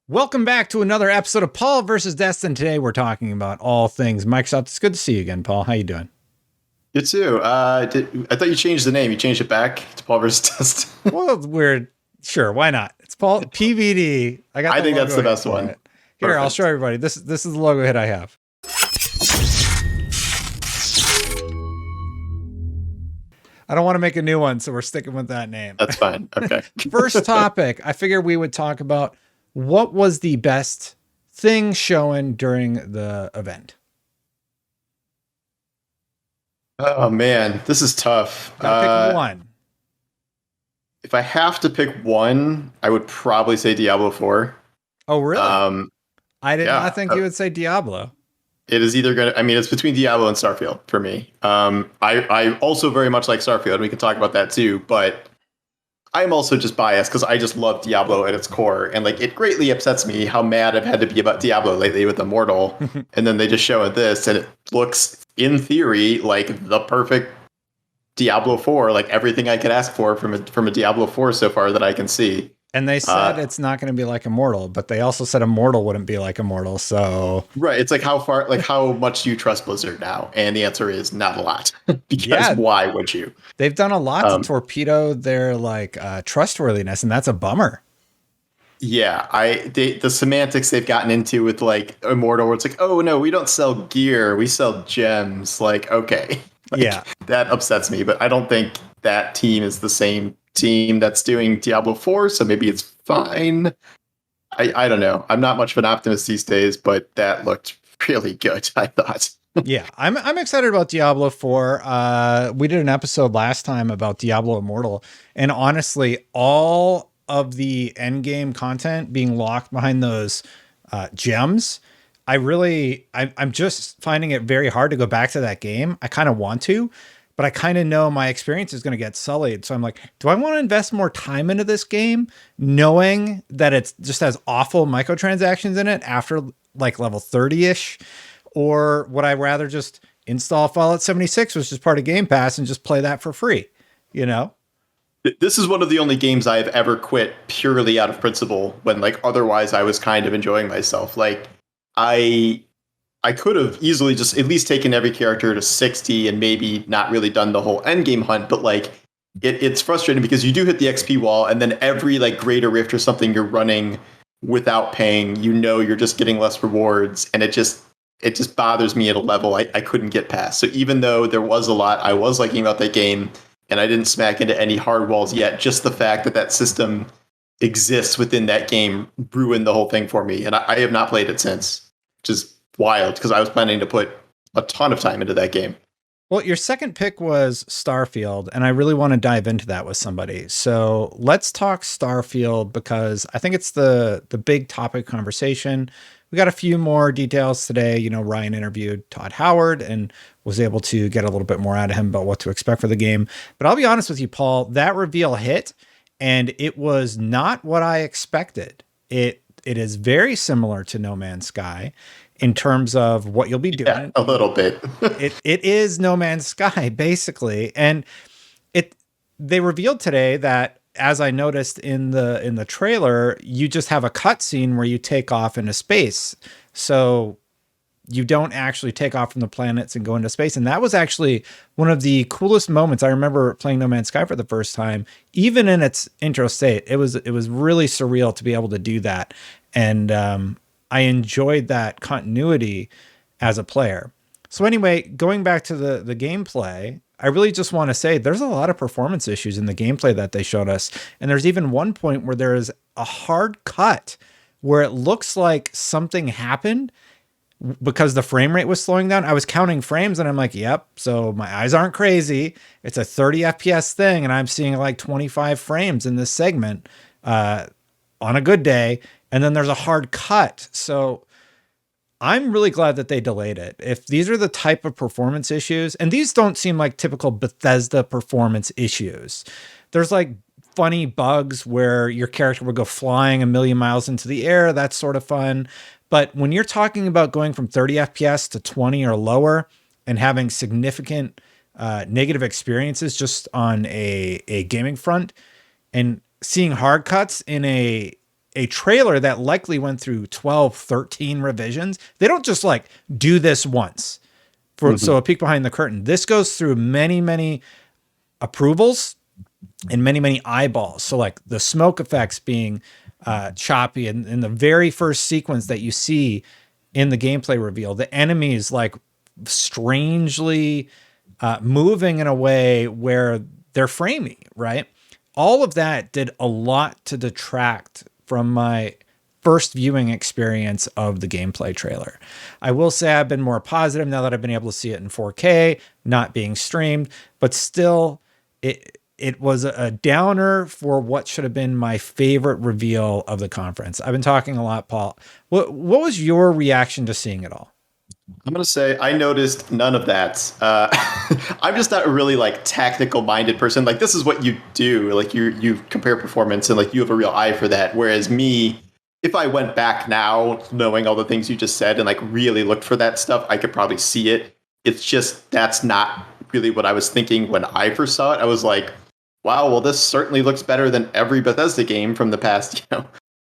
Welcome back to another episode of Paul versus Destin. Today we're talking about all things Microsoft. It's good to see you again, Paul. How you doing? You too. I thought you changed the name. You changed it back to Paul versus Destin. Well, we're sure. Why not? It's Paul PVD. I think that's the best one. It. Here, Perfect. I'll show everybody. This is the logo hit I have. I don't want to make a new one, so we're sticking with that name. That's fine. Okay. First topic. I figured we would talk about what was the best thing shown during the event. Oh man, this is tough. Gotta pick one. If I have to pick one, I would probably say Diablo 4. Oh really? I did not think you would say Diablo. It is either going to, I mean, it's between Diablo and Starfield for me. I also very much like Starfield. We can talk about that too, but I'm also just biased because I just love Diablo at its core. And like, it greatly upsets me how mad I've had to be about Diablo lately with Immortal. And then they just show it this and it looks in theory like the perfect Diablo 4, like everything I could ask for from a Diablo 4 so far that I can see. And they said it's not going to be like Immortal, but they also said Immortal wouldn't be like Immortal. So right, it's like how much do you trust Blizzard now? And the answer is not a lot. Because why would you? They've done a lot to torpedo their like trustworthiness, and that's a bummer. Yeah, the semantics they've gotten into with like Immortal, where it's like, oh no, we don't sell gear, we sell gems. Like, okay, like, that upsets me. But I don't think that team is the same team that's doing Diablo 4, so maybe it's fine. I don't know. I'm not much of an optimist these days, but that looked really good, I thought. Yeah, I'm excited about Diablo 4. We did an episode last time about Diablo Immortal, and honestly, all of the end game content being locked behind those gems, I'm just finding it very hard to go back to that game. I kind of want to, but I kind of know my experience is going to get sullied. So I'm like, do I want to invest more time into this game knowing that it just has awful microtransactions in it after like level 30-ish? Or would I rather just install Fallout 76, which is part of Game Pass, and just play that for free? You know? This is one of the only games I've ever quit purely out of principle when like otherwise I was kind of enjoying myself. Like I could have easily just at least taken every character to 60 and maybe not really done the whole end game hunt, but like it's frustrating because you do hit the XP wall and then every like greater rift or something you're running without paying, you're just getting less rewards, and it just bothers me at a level I couldn't get past. So even though there was a lot I was liking about that game and I didn't smack into any hard walls yet, just the fact that that system exists within that game ruined the whole thing for me. And I have not played it since, which is wild because I was planning to put a ton of time into that game. Well, your second pick was Starfield, and I really want to dive into that with somebody. So let's talk Starfield because I think it's the big topic conversation. We got a few more details today. You know, Ryan interviewed Todd Howard and was able to get a little bit more out of him about what to expect for the game. But I'll be honest with you, Paul, that reveal hit, and it was not what I expected. It is very similar to No Man's Sky in terms of what you'll be doing. Yeah, a little bit. It is No Man's Sky, basically. And they revealed today that, as I noticed in the trailer, you just have a cutscene where you take off into space. So you don't actually take off from the planets and go into space. And that was actually one of the coolest moments. I remember playing No Man's Sky for the first time, even in its intro state. It was really surreal to be able to do that. And I enjoyed that continuity as a player. So anyway, going back to the gameplay, I really just want to say there's a lot of performance issues in the gameplay that they showed us. And there's even one point where there is a hard cut where it looks like something happened because the frame rate was slowing down. I was counting frames and I'm like, yep, so my eyes aren't crazy. It's a 30 FPS thing and I'm seeing like 25 frames in this segment on a good day. And then there's a hard cut. So I'm really glad that they delayed it. If these are the type of performance issues, and these don't seem like typical Bethesda performance issues. There's like funny bugs where your character would go flying a million miles into the air. That's sort of fun. But when you're talking about going from 30 FPS to 20 or lower and having significant negative experiences just on a gaming front and seeing hard cuts in a a trailer that likely went through 12, 13 revisions. They don't just like do this once. So a peek behind the curtain. This goes through many, many approvals and many, many eyeballs. So like the smoke effects being choppy, and in the very first sequence that you see in the gameplay reveal, the enemies like strangely moving in a way where they're framey, right? All of that did a lot to detract from my first viewing experience of the gameplay trailer. I will say I've been more positive now that I've been able to see it in 4K, not being streamed, but still it was a downer for what should have been my favorite reveal of the conference. I've been talking a lot, Paul. What was your reaction to seeing it all? I'm going to say I noticed none of that. I'm just not a really like tactical minded person. Like this is what you do. Like you compare performance and like you have a real eye for that. Whereas me, if I went back now knowing all the things you just said and like really looked for that stuff, I could probably see it. It's just that's not really what I was thinking when I first saw it. I was like, wow, well, this certainly looks better than every Bethesda game from the past,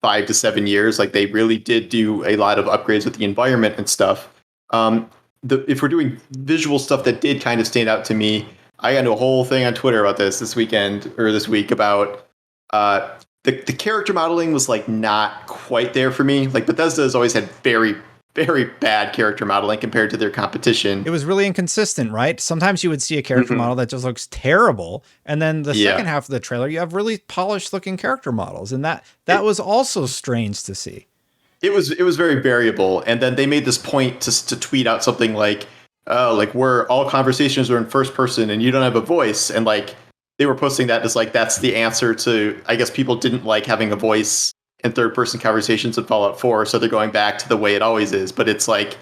5 to 7 years. Like they really did do a lot of upgrades with the environment and stuff. If we're doing visual stuff that did kind of stand out to me, I got into a whole thing on Twitter about this weekend or this week about the character modeling was like not quite there for me. Like Bethesda has always had very, very bad character modeling compared to their competition. It was really inconsistent, right? Sometimes you would see a character model that just looks terrible, and then the second half of the trailer, you have really polished looking character models, and that was also strange to see. It was very variable, and then they made this point to tweet out something like, "Oh, like where all conversations are in first person, and you don't have a voice," and like they were posting that as like that's the answer to. I guess people didn't like having a voice in third person conversations in Fallout 4, so they're going back to the way it always is. But it's like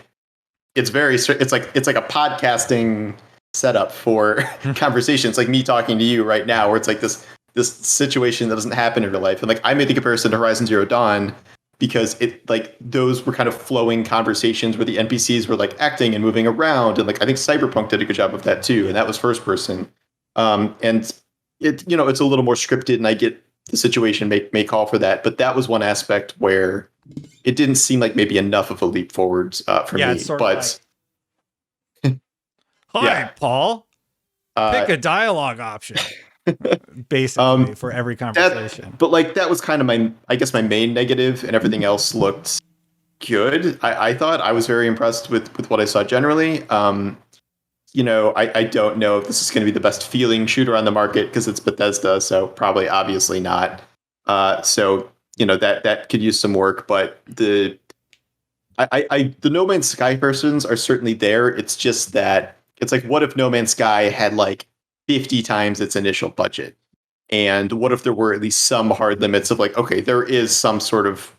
it's like a podcasting setup for conversations, like me talking to you right now, where it's like this situation that doesn't happen in real life. And like I made the comparison to Horizon Zero Dawn, because it like those were kind of flowing conversations where the NPCs were like acting and moving around, and like I think Cyberpunk did a good job of that too, and that was first person. And it it's a little more scripted, and I get the situation may call for that, but that was one aspect where it didn't seem like maybe enough of a leap forward for me. It's sort of like, hi, yeah. Paul. Pick a dialogue option. Basically, for every conversation. But like that was kind of my main negative, and everything else looked good. I thought I was very impressed with what I saw generally. I don't know if this is going to be the best feeling shooter on the market because it's Bethesda, so probably obviously not. So that could use some work, but the No Man's Sky persons are certainly there. It's just that it's like, what if No Man's Sky had like 50 times its initial budget? And what if there were at least some hard limits of like, okay, there is some sort of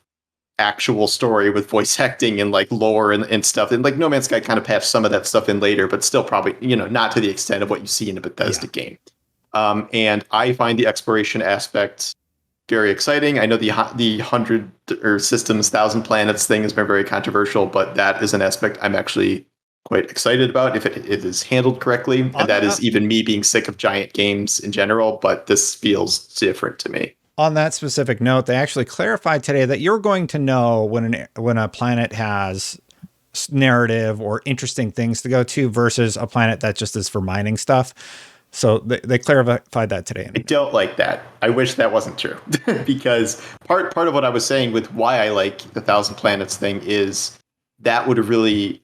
actual story with voice acting and like lore and stuff. And like No Man's Sky kind of patched some of that stuff in later, but still probably, not to the extent of what you see in a Bethesda game. And I find the exploration aspect very exciting. I know the 100 or systems, 1,000 planets thing has been very controversial, but that is an aspect I'm actually quite excited about if it is handled correctly. And that is even me being sick of giant games in general, but this feels different to me. On that specific note, they actually clarified today that you're going to know when a planet has narrative or interesting things to go to versus a planet that just is for mining stuff. So they clarified that today. I don't like that. I wish that wasn't true because part of what I was saying with why I like the 1,000 planets thing is that would have really,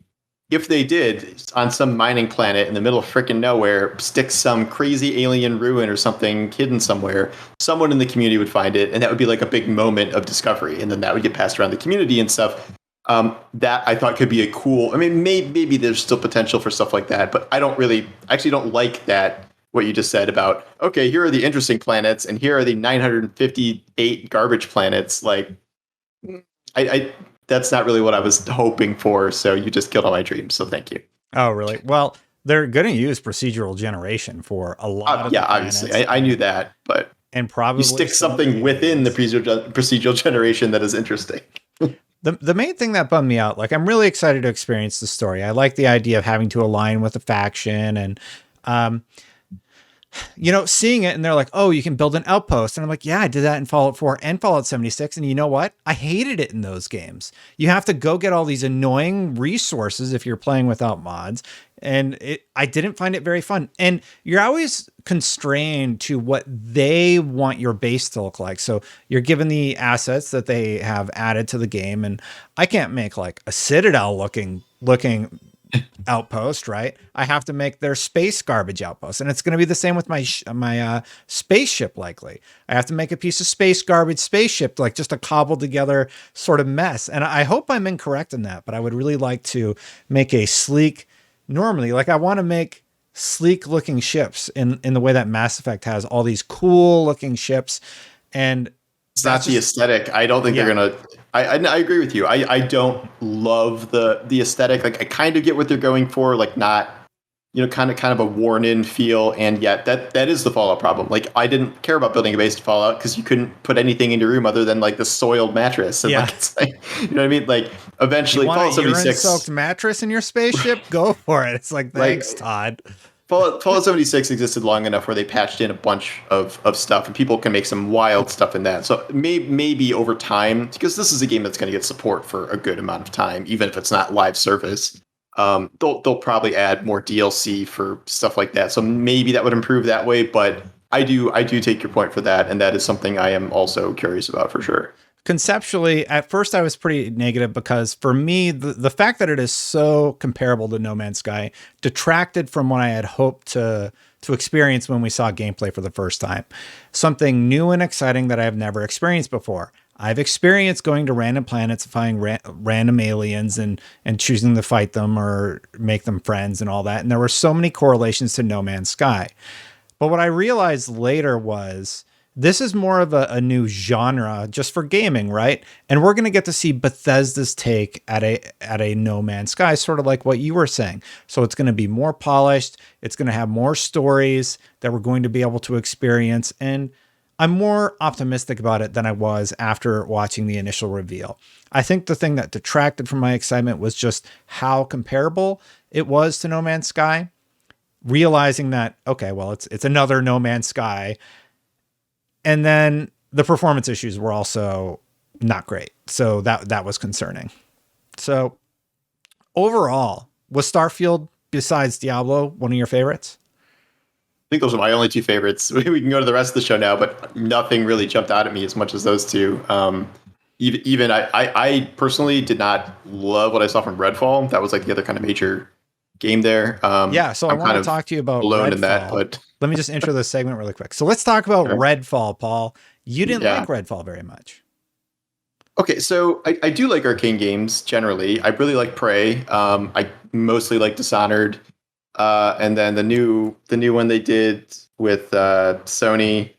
if they did on some mining planet in the middle of freaking nowhere, stick some crazy alien ruin or something hidden somewhere, someone in the community would find it, and that would be like a big moment of discovery, and then that would get passed around the community and stuff. That I thought could be a cool. I mean, maybe there's still potential for stuff like that, but I actually don't like that. What you just said about, okay, here are the interesting planets, and here are the 958 garbage planets. Like, I that's not really what I was hoping for. So you just killed all my dreams. So thank you. Oh, really? Well, they're going to use procedural generation for a lot of the planets. Obviously, I knew that, but and probably you stick something within the procedural generation that is interesting. The main thing that bummed me out, like I'm really excited to experience the story. I like the idea of having to align with a faction, and seeing it and they're like, oh, you can build an outpost. And I'm like, yeah, I did that in Fallout 4 and Fallout 76. And you know what? I hated it in those games. You have to go get all these annoying resources if you're playing without mods. And I didn't find it very fun. And you're always constrained to what they want your base to look like. So you're given the assets that they have added to the game. And I can't make like a Citadel looking outpost, right? I have to make their space garbage outpost, and it's going to be the same with my spaceship. Likely, I have to make a piece of space garbage spaceship, like just a cobbled together sort of mess. And I hope I'm incorrect in that, but I would really like to make a sleek. Normally, like I want to make sleek looking ships in the way that Mass Effect has all these cool looking ships, and it's not the aesthetic. I don't think they're gonna. I agree with you. I don't love the aesthetic. Like I kind of get what they're going for. Like not, kind of a worn in feel. And yet that is the Fallout problem. Like I didn't care about building a base to Fallout because you couldn't put anything in your room other than like the soiled mattress. And like it's like, you know what I mean? Like eventually Fallout 76 soaked mattress in your spaceship. Go for it. It's like thanks, Todd. Fallout 76 existed long enough where they patched in a bunch of stuff, and people can make some wild stuff in that. So maybe over time, because this is a game that's going to get support for a good amount of time, even if it's not live service, they'll probably add more DLC for stuff like that. So maybe that would improve that way. But I do take your point for that, and that is something I am also curious about for sure. Conceptually, at first I was pretty negative because for me, the fact that it is so comparable to No Man's Sky detracted from what I had hoped to experience when we saw gameplay for the first time. Something new and exciting that I have never experienced before. I've experienced going to random planets, finding random aliens and choosing to fight them or make them friends and all that. And there were so many correlations to No Man's Sky. But what I realized later was this is more of a new genre just for gaming, right? And we're going to get to see Bethesda's take at a No Man's Sky, sort of like what you were saying. So it's going to be more polished. It's going to have more stories that we're going to be able to experience. And I'm more optimistic about it than I was after watching the initial reveal. I think the thing that detracted from my excitement was just how comparable it was to No Man's Sky. Realizing that, okay, well, it's another No Man's Sky. And then the performance issues were also not great. So that was concerning. So overall, was Starfield, besides Diablo, one of your favorites? I think those are my only two favorites. We can go to the rest of the show now, but nothing really jumped out at me as much as those two. Even I personally did not love what I saw from Redfall. That was like the other kind of major game there. So I want to talk to you about alone Redfall. In that, but let me just intro this segment really quick. So let's talk about Redfall, Paul. You didn't like Redfall very much. Okay, so I do like arcane games generally. I really like Prey. I mostly like Dishonored, and then the new one they did with Sony,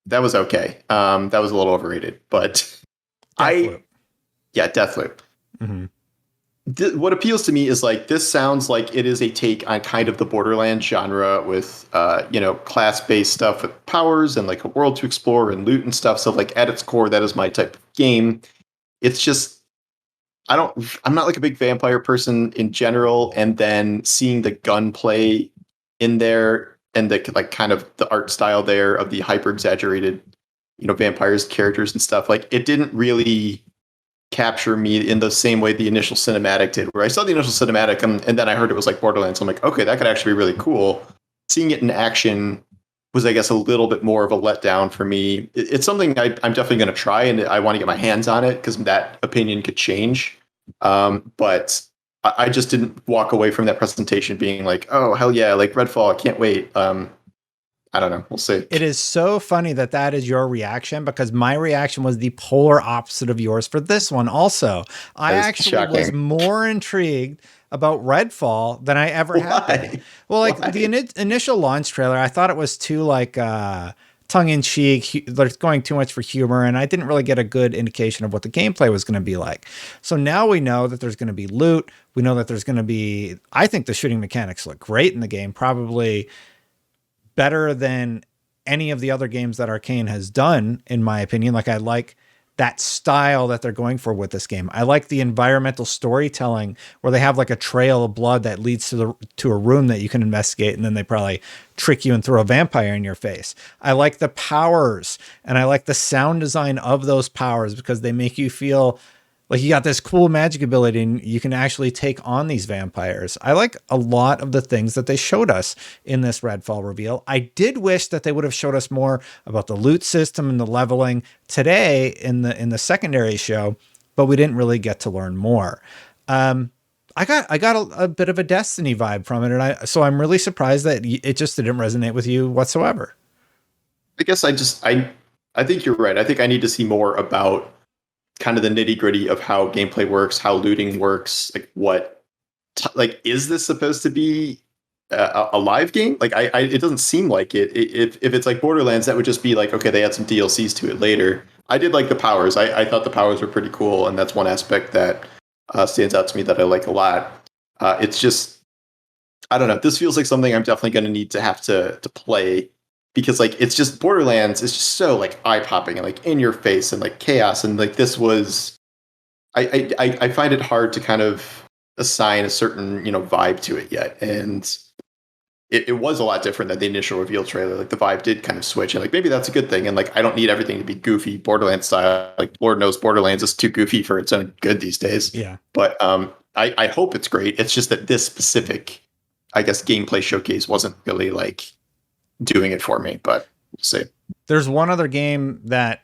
that was okay. That was a little overrated, but Deathloop. Deathloop. Mm-hmm. What appeals to me is like this sounds like it is a take on kind of the Borderlands genre with class-based stuff with powers and like a world to explore and loot and stuff. So like at its core, that is my type of game. It's just I'm not like a big vampire person in general, and then seeing the gunplay in there and the like kind of the art style there of the hyper exaggerated vampires characters and stuff, like it didn't really capture me in the same way the initial cinematic did, where I saw the initial cinematic and then I heard it was like Borderlands. I'm like, okay, that could actually be really cool. Seeing it in action was, I guess, a little bit more of a letdown for me. It's something I'm definitely going to try, and I want to get my hands on it because that opinion could change. But I just didn't walk away from that presentation being like, oh, hell yeah, like Redfall, I can't wait. I don't know. We'll see. It is so funny that is your reaction, because my reaction was the polar opposite of yours for this one. Also, I actually was more intrigued about Redfall than I ever had been. Well, like the initial launch trailer, I thought it was too like tongue in cheek. They're going too much for humor, and I didn't really get a good indication of what the gameplay was going to be like. So now we know that there's going to be loot. We know that there's going to be. I think the shooting mechanics look great in the game. Probably better than any of the other games that Arcane has done, in my opinion. Like I like that style that they're going for with this game. I like the environmental storytelling where they have like a trail of blood that leads to a room that you can investigate, and then they probably trick you and throw a vampire in your face. I like the powers, and I like the sound design of those powers because they make you feel like you got this cool magic ability and you can actually take on these vampires. I like a lot of the things that they showed us in this Redfall reveal. I did wish that they would have showed us more about the loot system and the leveling today in the secondary show, but we didn't really get to learn more. I got a bit of a Destiny vibe from it, and so I'm really surprised that it just didn't resonate with you whatsoever. I guess I think you're right. I think I need to see more about kind of the nitty gritty of how gameplay works, how looting works, like like is this supposed to be a live game? Like it doesn't seem like it. If it's like Borderlands, that would just be like, okay, they add some DLCs to it later. I did like the powers. I thought the powers were pretty cool, and that's one aspect that stands out to me that I like a lot. It's just, I don't know. This feels like something I'm definitely going to need to have to play, because like it's just Borderlands is just so like eye popping and like in your face and like chaos, and like this was, I find it hard to kind of assign a certain vibe to it yet, and it was a lot different than the initial reveal trailer. Like the vibe did kind of switch, and like maybe that's a good thing. And like I don't need everything to be goofy Borderlands style. Like Lord knows Borderlands is too goofy for its own good these days. Yeah. But I hope it's great. It's just that this specific, I guess, gameplay showcase wasn't really like doing it for me. But we'll see. There's one other game that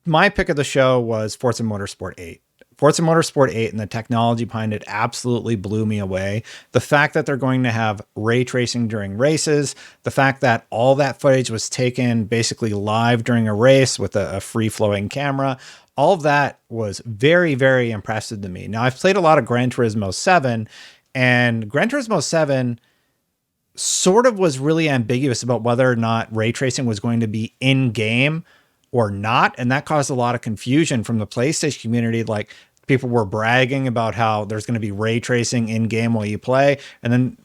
my pick of the show was Forza Motorsport 8. Forza Motorsport 8 and the technology behind it absolutely blew me away. The fact that they're going to have ray tracing during races, the fact that all that footage was taken basically live during a race with a free-flowing camera, all of that was very, very impressive to me. Now, I've played a lot of Gran Turismo 7, and Gran Turismo 7 sort of was really ambiguous about whether or not ray tracing was going to be in-game or not, and that caused a lot of confusion from the PlayStation community. Like, people were bragging about how there's going to be ray tracing in game while you play. And then,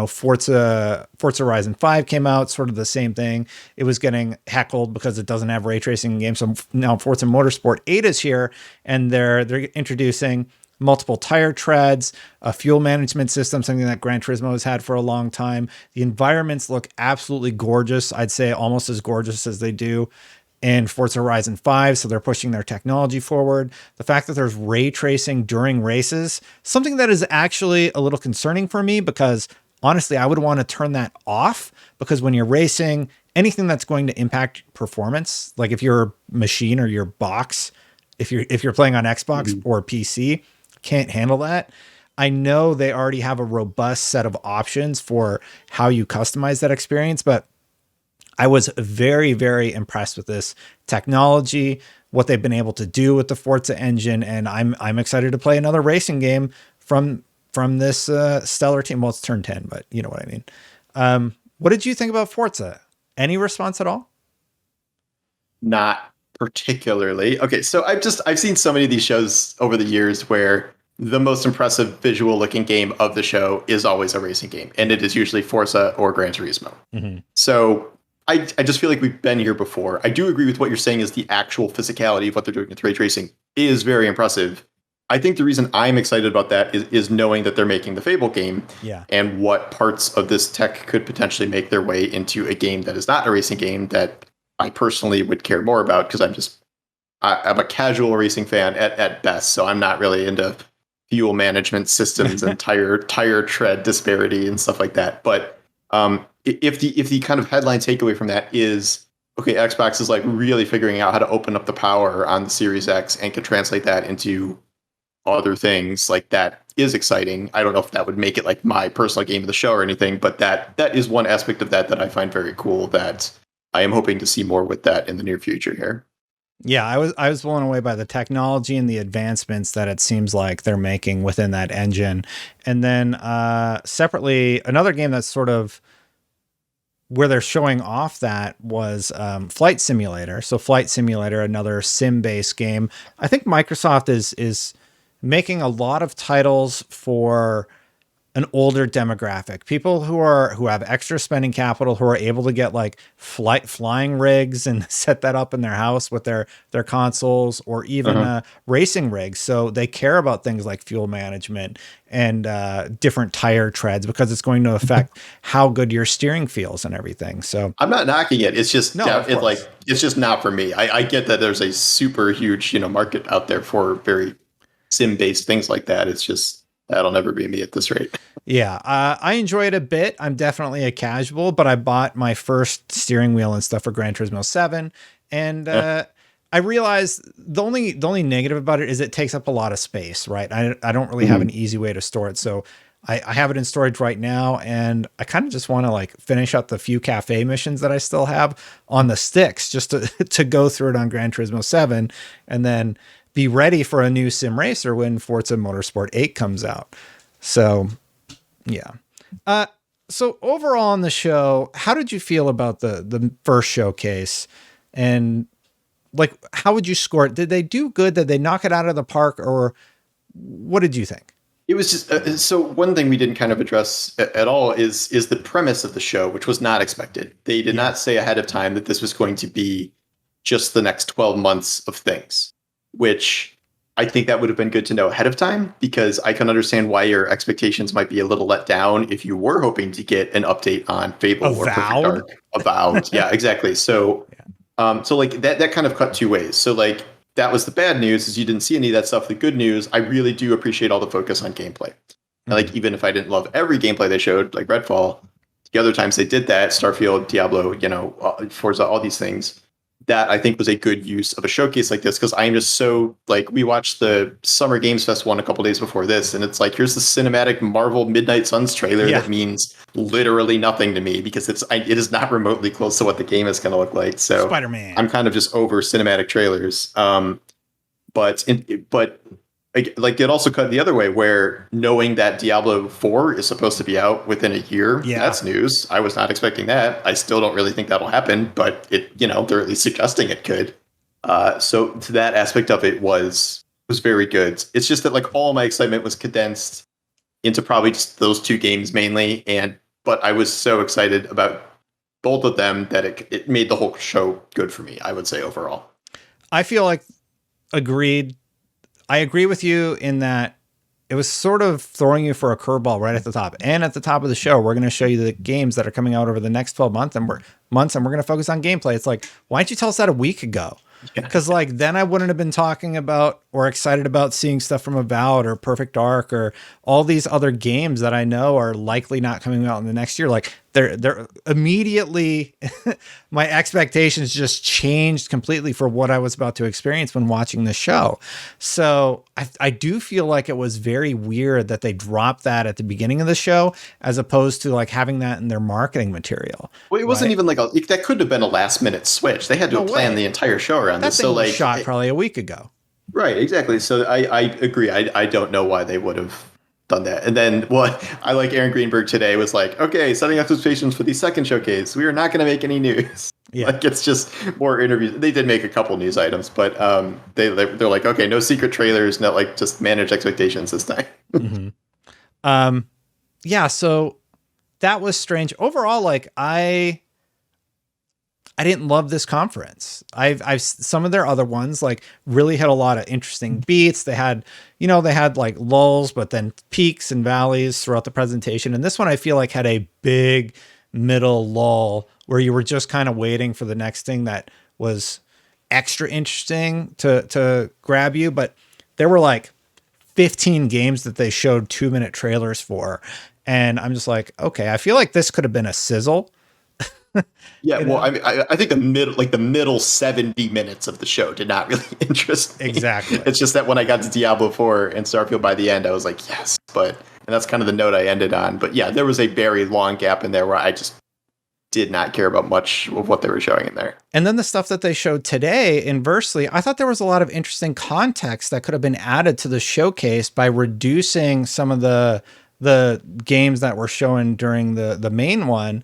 Forza Horizon 5 came out, sort of the same thing. It was getting heckled because it doesn't have ray tracing in game. So now Forza Motorsport 8 is here, and they're introducing multiple tire treads, a fuel management system, something that Gran Turismo has had for a long time. The environments look absolutely gorgeous. I'd say almost as gorgeous as they do in Forza Horizon 5, so they're pushing their technology forward. The fact that there's ray tracing during races, something that is actually a little concerning for me, because honestly, I would want to turn that off, because when you're racing, anything that's going to impact performance, like if your machine or your box, if you're playing on Xbox or PC, can't handle that. I know they already have a robust set of options for how you customize that experience, but I was very, very impressed with this technology, what they've been able to do with the Forza engine, and I'm excited to play another racing game from this stellar team. Well, it's turn 10, but you know what I mean. What did you think about Forza? Any response at all? Not particularly. Okay, so I've seen so many of these shows over the years where the most impressive visual looking game of the show is always a racing game, and it is usually Forza or Gran Turismo. Mm-hmm. So I just feel like we've been here before. I do agree with what you're saying is the actual physicality of what they're doing with ray tracing is very impressive. I think the reason I'm excited about that is knowing that they're making the Fable game, and what parts of this tech could potentially make their way into a game that is not a racing game that I personally would care more about, because I'm a casual racing fan at best, so I'm not really into fuel management systems and tire tread disparity and stuff like that. But if the kind of headline takeaway from that is, okay, Xbox is like really figuring out how to open up the power on the Series X and can translate that into other things, like that is exciting. I don't know if that would make it like my personal game of the show or anything, but that is one aspect of that I find very cool, that I am hoping to see more with that in the near future here. Yeah, I was blown away by the technology and the advancements that it seems like they're making within that engine. And then separately, another game that's sort of where they're showing off that was Flight Simulator. So Flight Simulator, another sim-based game. I think Microsoft is making a lot of titles for an older demographic, people who have extra spending capital, who are able to get like flying rigs and set that up in their house with their consoles, or even Uh-huh. racing rigs. So they care about things like fuel management and different tire treads, because it's going to affect how good your steering feels and everything. So I'm not knocking it. It's just no, of course. it's just not for me. I get that there's a super huge market out there for very sim based things like that. It's just that'll never be me at this rate. Yeah, I enjoy it a bit. I'm definitely a casual, but I bought my first steering wheel and stuff for Gran Turismo 7, and Yeah. I realized the only negative about it is it takes up a lot of space, right? I don't really have Mhm. an easy way to store it, so I have it in storage right now, and I kind of just want to like finish up the few cafe missions that I still have on the sticks, just to to go through it on Gran Turismo 7, and then be ready for a new sim racer when Forza Motorsport 8 comes out. So yeah. Uh, so overall on the show, how did you feel about the first showcase? And like, how would you score it? Did they do good? Did they knock it out of the park, or what did you think? It was just so one thing we didn't kind of address at all is the premise of the show, which was not expected. They did Yeah. not say ahead of time that this was going to be just the next 12 months of things, which I think that would have been good to know ahead of time, because I can understand why your expectations might be a little let down if you were hoping to get an update on Fable or Perfect Avowed? Dark. Avowed. Yeah, exactly. So Yeah. so like that kind of cut two ways. So like that was the bad news, is you didn't see any of that stuff. The good news, I really do appreciate all the focus on gameplay. And like Mhm. even if I didn't love every gameplay they showed, like Redfall, the other times they did that, Starfield, Diablo, Forza, all these things, that I think was a good use of a showcase like this, because I am just so like, we watched the Summer Games Fest one a couple days before this, and it's like, here's the cinematic Marvel Midnight Suns trailer Yeah. that means literally nothing to me, because it is not remotely close to what the game is going to look like. So I'm Spider-Man. kind of just over cinematic trailers. But like it also cut the other way, where knowing that Diablo 4 is supposed to be out within a year, Yeah. that's news. I was not expecting that. I still don't really think that'll happen, but they're at least suggesting it could. So to that aspect of it was very good. It's just that like all my excitement was condensed into probably just those two games mainly, but I was so excited about both of them that it made the whole show good for me, I would say, overall. I feel like agreed. I agree with you in that it was sort of throwing you for a curveball right at the top. And at the top of the show, we're going to show you the games that are coming out over the next 12 months, and we're going to focus on gameplay. It's like, why didn't you tell us that a week ago? Yeah. Because like then I wouldn't have been talking about or excited about seeing stuff from Avowed or Perfect Dark or all these other games that I know are likely not coming out in the next year. Like they're immediately my expectations just changed completely for what I was about to experience when watching the show. So I do feel like it was very weird that they dropped that at the beginning of the show, as opposed to like having that in their marketing material. Well, it wasn't Right? even like that could have been a last minute switch. They had to No have planned way. the entire show around That this. So thing was like, shot probably a week ago. right, exactly. So I agree. I don't know why they would have done that. And then what I like Aaron Greenberg today was like, okay, setting expectations for the second showcase. We are not going to make any news. Yeah. Like it's just more interviews. They did make a couple news items, but they're like, okay, no secret trailers, no, like just manage expectations this time. Mm-hmm. Um, yeah. So that was strange. Overall, like I didn't love this conference. I've some of their other ones like really had a lot of interesting beats. They had like lulls, but then peaks and valleys throughout the presentation. And this one I feel like had a big middle lull where you were just kind of waiting for the next thing that was extra interesting to grab you. But there were like 15 games that they showed 2-minute trailers for. And I'm just like, okay, I feel like this could have been a sizzle. Yeah, You well, know? I mean, I think the middle 70 minutes of the show did not really interest me. Exactly. It's just that when I got to Diablo 4 and Starfield by the end, I was like, yes, and that's kind of the note I ended on. But yeah, there was a very long gap in there where I just did not care about much of what they were showing in there. And then the stuff that they showed today, inversely, I thought there was a lot of interesting context that could have been added to the showcase by reducing some of the games that were shown during the main one,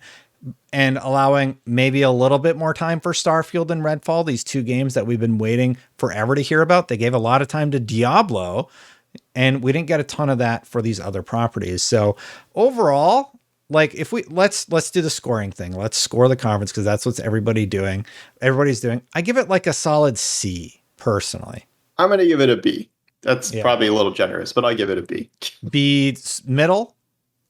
and allowing maybe a little bit more time for Starfield and Redfall, these two games that we've been waiting forever to hear about. They gave a lot of time to Diablo, And we didn't get a ton of that for these other properties. So overall, like if we let's do the scoring thing. Let's score the conference because that's what everybody's doing. I give it like a solid C personally. I'm going to give it a B. That's Yeah. probably a little generous, but I'll give it a B. B middle?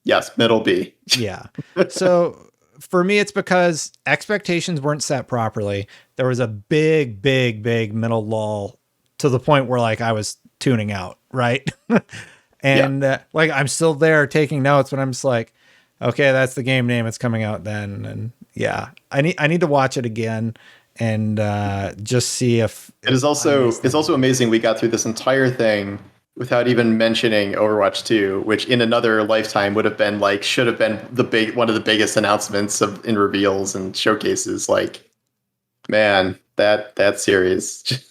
Yes, middle B. Yeah. So for me, it's because expectations weren't set properly. There was a big middle lull to the point where like I was tuning out, right? And like I'm still there taking notes, but I'm just like, okay, that's the game name. It's coming out then. And yeah, I need to watch it again and just see if it's also amazing we got through this entire thing without even mentioning Overwatch 2, which in another lifetime would have been like should have been one of the biggest announcements in reveals and showcases. Like, man, that series.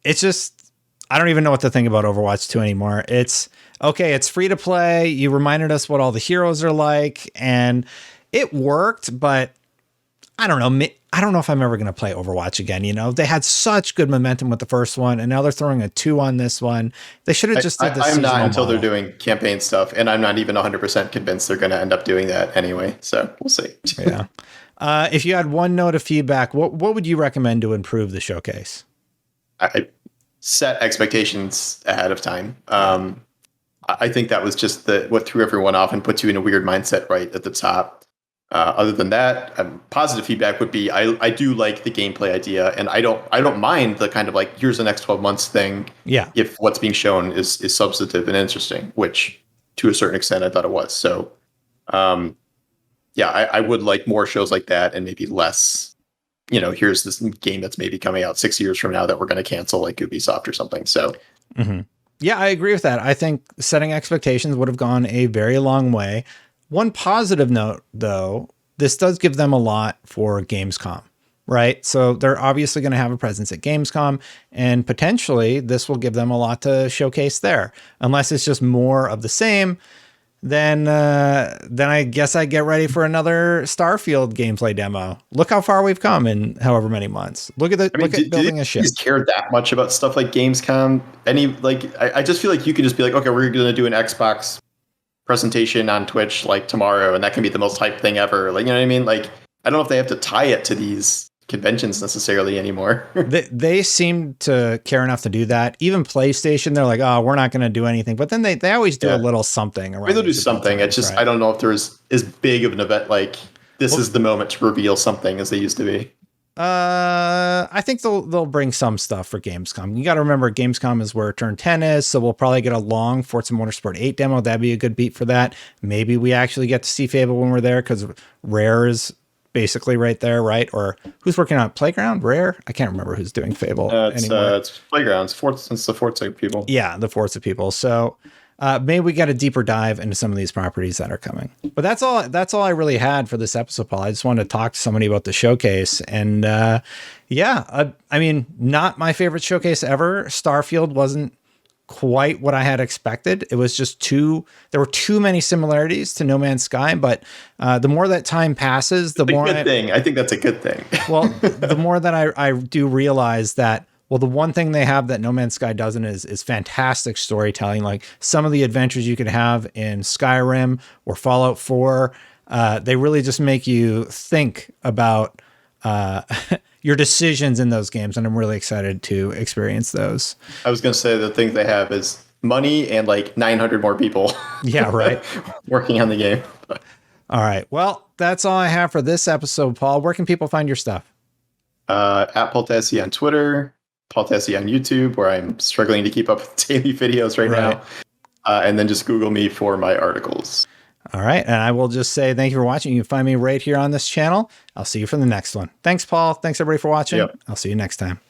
It's just I don't even know what to think about Overwatch 2 anymore. It's okay, it's free to play. You reminded us what all the heroes are like, and it worked, but I don't know. I don't know if I'm ever going to play Overwatch again. You know, they had such good momentum with the first one, and now they're throwing a 2 on this one. They should have just did the I'm not until model. they're doing campaign stuff, and I'm not even 100% convinced they're going to end up doing that anyway. So we'll see. Yeah. If you had one note of feedback, what would you recommend to improve the showcase? I set expectations ahead of time. I think that was just what threw everyone off and puts you in a weird mindset right at the top. Other than that, positive feedback would be I do like the gameplay idea, and I don't mind the kind of like here's the next 12 months thing. Yeah. If what's being shown is substantive and interesting, which to a certain extent I thought it was. So, I would like more shows like that and maybe less. You know, here's this game that's maybe coming out 6 years from now that we're going to cancel, like Ubisoft or something. So, yeah, I agree with that. I think setting expectations would have gone a very long way. One positive note, though, this does give them a lot for Gamescom, right? So they're obviously going to have a presence at Gamescom, and potentially this will give them a lot to showcase there. Unless it's just more of the same, then I guess I get ready for another Starfield gameplay demo. Look how far we've come in however many months. Look at building a ship. Do you care that much about stuff like Gamescom? I just feel like you can just be like, okay, we're going to do an Xbox presentation on Twitch like tomorrow, and that can be the most hyped thing ever. Like, you know what I mean? Like, I don't know if they have to tie it to these conventions necessarily anymore. they seem to care enough to do that. Even PlayStation, they're like, oh, we're not going to do anything. But then they always do a little something around. They'll do something. It's just, right? I don't know if there's as big of an event like this is the moment to reveal something as they used to be. I think they'll bring some stuff for Gamescom. You got to remember Gamescom is where Turn 10 is, so we'll probably get a long Forza Motorsport 8 demo. That'd be a good beat for that. Maybe we actually get to see Fable when we're there because Rare is basically right there, right? Or who's working on Playground? Rare? I can't remember who's doing Fable anymore. It's Playground. It's the Forza people. Yeah, the Forza people. So maybe we get a deeper dive into some of these properties that are coming. But that's all I really had for this episode, Paul. I just wanted to talk to somebody about the showcase. And I mean, not my favorite showcase ever. Starfield wasn't quite what I had expected. It was just there were too many similarities to No Man's Sky. But the more that time passes, the more I think that's a good thing. Well, the more that I do realize that, well, the one thing they have that No Man's Sky doesn't is fantastic storytelling. Like some of the adventures you could have in Skyrim or Fallout 4, they really just make you think about your decisions in those games. And I'm really excited to experience those. I was going to say the thing they have is money and like 900 more people. Yeah, right. Working on the game. All right. Well, that's all I have for this episode, Paul. Where can people find your stuff? At Paul Tassi on Twitter. Paul Tassi on YouTube, where I'm struggling to keep up with daily videos right now. And then just Google me for my articles. All right. And I will just say thank you for watching. You can find me right here on this channel. I'll see you for the next one. Thanks, Paul. Thanks, everybody, for watching. Yep. I'll see you next time.